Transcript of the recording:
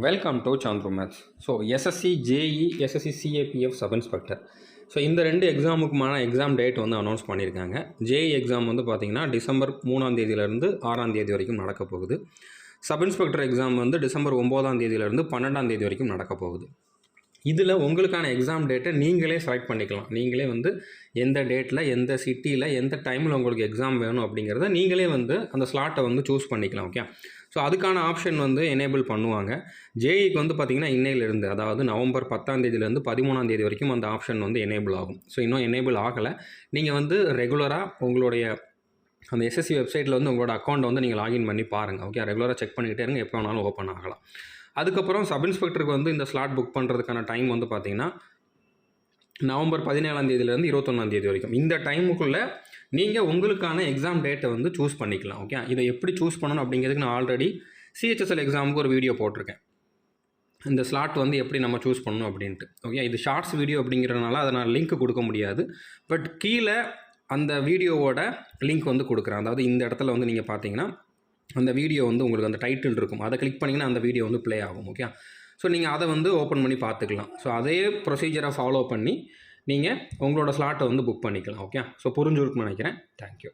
Welcome to Chandru maths. So SSC JE, SSC CAPF sub inspector. So இந்த 2 எக்ஸாமுக்குமான exam date வந்து announce பண்ணியிருக்காங்க. JE exam வந்து பார்த்திங்கன்னா டிசம்பர் 3ஆம் தேதியிலேருந்து 6ஆம் தேதி வரைக்கும் நடக்க போகுது. சப் இன்ஸ்பெக்டர் எக்ஸாம் வந்து டிசம்பர் 9ஆம் தேதியிலேருந்து 12ஆம் தேதி வரைக்கும் நடக்க போகுது. இதில் உங்களுக்கான எக்ஸாம் டேட்டை நீங்களே செலக்ட் பண்ணிக்கலாம். நீங்களே வந்து எந்த டேட்டில், எந்த சிட்டியில், எந்த டைமில் உங்களுக்கு எக்ஸாம் வேணும் அப்படிங்கிறத நீங்களே வந்து அந்த ஸ்லாட்டை வந்து சூஸ் பண்ணிக்கலாம். ஓகே, ஸோ அதுக்கான ஆப்ஷன் வந்து எனேபிள் பண்ணுவாங்க. ஜேஇக்கு வந்து பார்த்திங்கன்னா இன்னையிலேருந்து, அதாவது நவம்பர் 10ஆம் தேதியிலேருந்து 13ஆம் தேதி வரைக்கும் அந்த ஆப்ஷன் வந்து எனேபிள் ஆகும். ஸோ இன்னும் எனேபிள் ஆகலை. நீங்கள் வந்து ரெகுலராக உங்களுடைய அந்த எஸ்எஸ்சி வெப்சைட்டில் வந்து உங்களோட அக்கௌண்ட்டை வந்து நீங்கள் லாகின் பண்ணி பாருங்கள். ஓகே, ரெகுலராக செக் பண்ணிக்கிட்டே இருங்க, எப்போ வேணாலும் ஓப்பன் ஆகலாம். அதுக்கப்புறம் சப் இன்ஸ்பெக்டருக்கு வந்து இந்த ஸ்லாட் புக் பண்ணுறதுக்கான டைம் வந்து பார்த்திங்கன்னா நவம்பர் 17ஆம் தேதியிலேருந்து 21ஆம் தேதி வரைக்கும். இந்த டைமுக்குள்ளே நீங்கள் உங்களுக்கான எக்ஸாம் டேட்டை வந்து சூஸ் பண்ணிக்கலாம். ஓகே, இதை எப்படி சூஸ் பண்ணணும் அப்படிங்கிறதுக்கு நான் ஆல்ரெடி சிஹெச்எஸ்எல் எக்ஸாமுக்கு ஒரு வீடியோ போட்டிருக்கேன். இந்த ஸ்லாட் வந்து எப்படி நம்ம சூஸ் பண்ணணும் அப்படின்ட்டு. ஓகே, இது ஷார்ட்ஸ் வீடியோ அப்படிங்கிறதுனால அதை நான் லிங்க் கொடுக்க முடியாது. பட் கீழே அந்த வீடியோவோட லிங்க் வந்து கொடுக்குறேன். அதாவது இந்த இடத்துல வந்து நீங்கள் பார்த்தீங்கன்னா அந்த வீடியோ வந்து உங்களுக்கு அந்த டைட்டில் இருக்கும். அதை கிளிக் பண்ணிங்கன்னா அந்த வீடியோ வந்து ப்ளே ஆகும். ஓகே, ஸோ நீங்கள் அதை வந்து ஓப்பன் பண்ணி பார்த்துக்கலாம். ஸோ அதே ப்ரொசீஜரை ஃபாலோ பண்ணி நீங்கள் உங்களோட ஸ்லாட்டை வந்து புக் பண்ணிக்கலாம். ஓகே, ஸோ புரிஞ்சுருக்குன்னு நினைக்கிறேன். தேங்க்யூ.